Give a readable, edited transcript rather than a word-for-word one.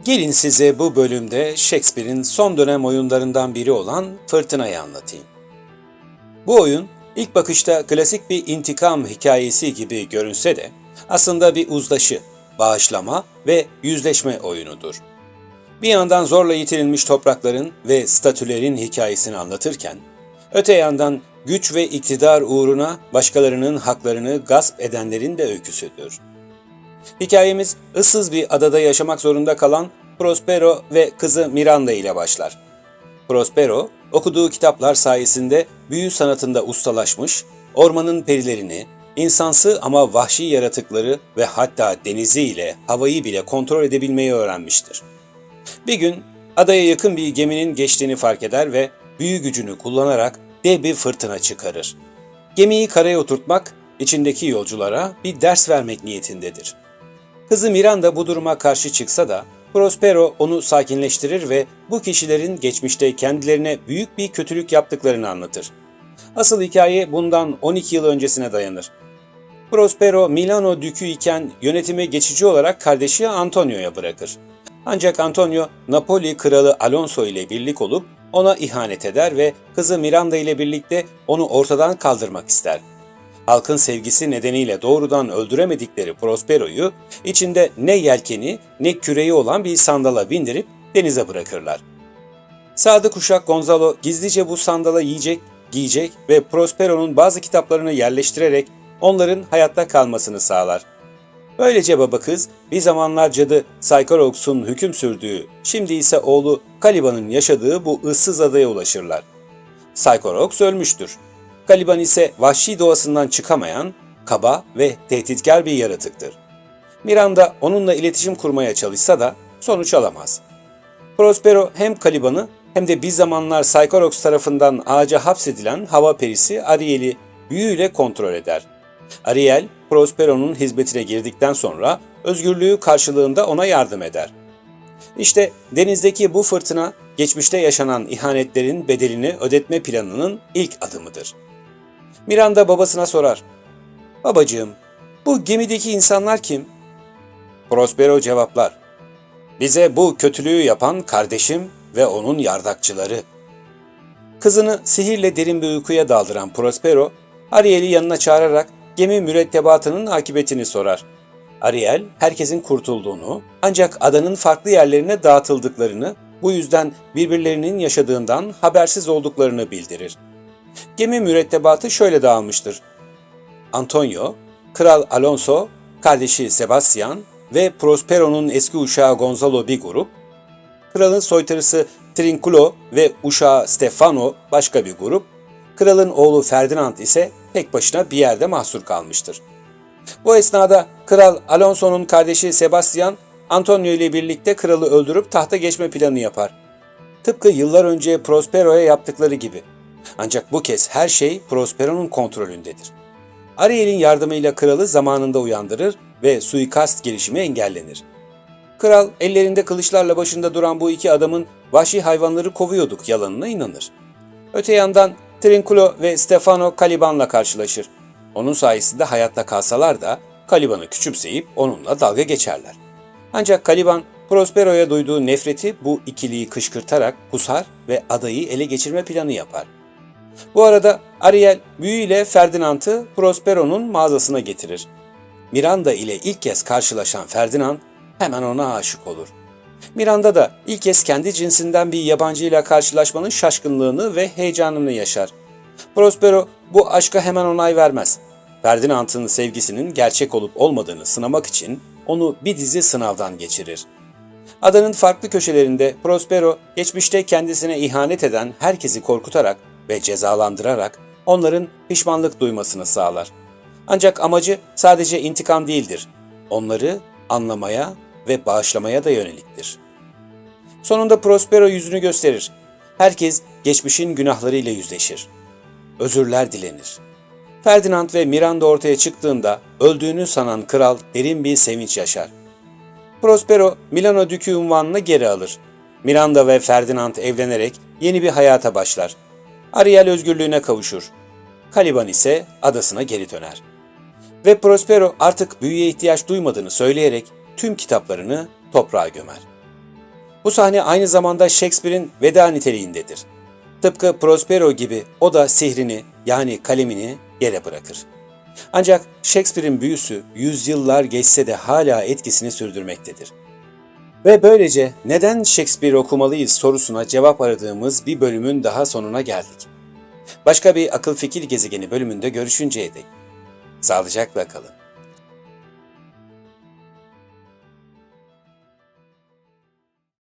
Gelin size bu bölümde Shakespeare'in son dönem oyunlarından biri olan Fırtına'yı anlatayım. Bu oyun ilk bakışta klasik bir intikam hikayesi gibi görünse de aslında bir uzlaşı, bağışlama ve yüzleşme oyunudur. Bir yandan zorla yitirilmiş toprakların ve statülerin hikayesini anlatırken, öte yandan güç ve iktidar uğruna başkalarının haklarını gasp edenlerin de öyküsüdür. Hikayemiz ıssız bir adada yaşamak zorunda kalan Prospero ve kızı Miranda ile başlar. Prospero, okuduğu kitaplar sayesinde büyü sanatında ustalaşmış, ormanın perilerini, insansı ama vahşi yaratıkları ve hatta denizi ile havayı bile kontrol edebilmeyi öğrenmiştir. Bir gün adaya yakın bir geminin geçtiğini fark eder ve büyü gücünü kullanarak dev bir fırtına çıkarır. Gemiyi karaya oturtmak, içindeki yolculara bir ders vermek niyetindedir. Kızı Miranda bu duruma karşı çıksa da Prospero onu sakinleştirir ve bu kişilerin geçmişte kendilerine büyük bir kötülük yaptıklarını anlatır. Asıl hikaye bundan 12 yıl öncesine dayanır. Prospero Milano dükü iken yönetimi geçici olarak kardeşi Antonio'ya bırakır. Ancak Antonio, Napoli kralı Alonso ile birlik olup ona ihanet eder ve kızı Miranda ile birlikte onu ortadan kaldırmak ister. Halkın sevgisi nedeniyle doğrudan öldüremedikleri Prospero'yu içinde ne yelkeni ne küreği olan bir sandala bindirip denize bırakırlar. Sadık uşak Gonzalo gizlice bu sandala yiyecek, giyecek ve Prospero'nun bazı kitaplarını yerleştirerek onların hayatta kalmasını sağlar. Böylece baba kız bir zamanlar cadı Psychorox'un hüküm sürdüğü, şimdi ise oğlu Caliban'ın yaşadığı bu ıssız adaya ulaşırlar. Psychorox ölmüştür. Caliban ise vahşi doğasından çıkamayan, kaba ve tehditkar bir yaratıktır. Miranda onunla iletişim kurmaya çalışsa da sonuç alamaz. Prospero hem Caliban'ı hem de bir zamanlar Psychorox tarafından ağaca hapsedilen hava perisi Ariel'i büyüyle kontrol eder. Ariel, Prospero'nun hizmetine girdikten sonra özgürlüğü karşılığında ona yardım eder. İşte denizdeki bu fırtına, geçmişte yaşanan ihanetlerin bedelini ödetme planının ilk adımıdır. Miranda babasına sorar. "Babacığım, bu gemideki insanlar kim?" Prospero cevaplar. "Bize bu kötülüğü yapan kardeşim ve onun yardakçıları." Kızını sihirle derin bir uykuya daldıran Prospero, Ariel'i yanına çağırarak gemi mürettebatının akıbetini sorar. Ariel, herkesin kurtulduğunu, ancak adanın farklı yerlerine dağıtıldıklarını, bu yüzden birbirlerinin yaşadığından habersiz olduklarını bildirir. Gemi mürettebatı şöyle dağılmıştır. Antonio, Kral Alonso, kardeşi Sebastian ve Prospero'nun eski uşağı Gonzalo bir grup, kralın soytarısı Trinculo ve uşağı Stefano başka bir grup, kralın oğlu Ferdinand ise tek başına bir yerde mahsur kalmıştır. Bu esnada Kral Alonso'nun kardeşi Sebastian, Antonio ile birlikte kralı öldürüp tahta geçme planı yapar. Tıpkı yıllar önce Prospero'ya yaptıkları gibi. Ancak bu kez her şey Prospero'nun kontrolündedir. Ariel'in yardımıyla kralı zamanında uyandırır ve suikast girişimi engellenir. Kral ellerinde kılıçlarla başında duran bu iki adamın vahşi hayvanları kovuyorduk yalanına inanır. Öte yandan Trinculo ve Stefano Caliban'la karşılaşır. Onun sayesinde hayatta kalsalar da Caliban'ı küçümseyip onunla dalga geçerler. Ancak Caliban, Prospero'ya duyduğu nefreti bu ikiliyi kışkırtarak kusar ve adayı ele geçirme planı yapar. Bu arada Ariel büyüyle Ferdinand'ı Prospero'nun mağazasına getirir. Miranda ile ilk kez karşılaşan Ferdinand hemen ona aşık olur. Miranda da ilk kez kendi cinsinden bir yabancıyla karşılaşmanın şaşkınlığını ve heyecanını yaşar. Prospero bu aşka hemen onay vermez. Ferdinand'ın sevgisinin gerçek olup olmadığını sınamak için onu bir dizi sınavdan geçirir. Adanın farklı köşelerinde Prospero geçmişte kendisine ihanet eden herkesi korkutarak ve cezalandırarak onların pişmanlık duymasını sağlar. Ancak amacı sadece intikam değildir. Onları anlamaya ve bağışlamaya da yöneliktir. Sonunda Prospero yüzünü gösterir. Herkes geçmişin günahlarıyla yüzleşir. Özürler dilenir. Ferdinand ve Miranda ortaya çıktığında öldüğünü sanan kral derin bir sevinç yaşar. Prospero Milano dükü unvanını geri alır. Miranda ve Ferdinand evlenerek yeni bir hayata başlar. Ariel özgürlüğüne kavuşur. Caliban ise adasına geri döner. Ve Prospero artık büyüye ihtiyaç duymadığını söyleyerek tüm kitaplarını toprağa gömer. Bu sahne aynı zamanda Shakespeare'in veda niteliğindedir. Tıpkı Prospero gibi o da sihrini yani kalemini yere bırakır. Ancak Shakespeare'in büyüsü yüzyıllar geçse de hala etkisini sürdürmektedir. Ve böylece neden Shakespeare okumalıyız sorusuna cevap aradığımız bir bölümün daha sonuna geldik. Başka bir akıl fikir gezegeni bölümünde görüşünceye dek sağlıcakla kalın.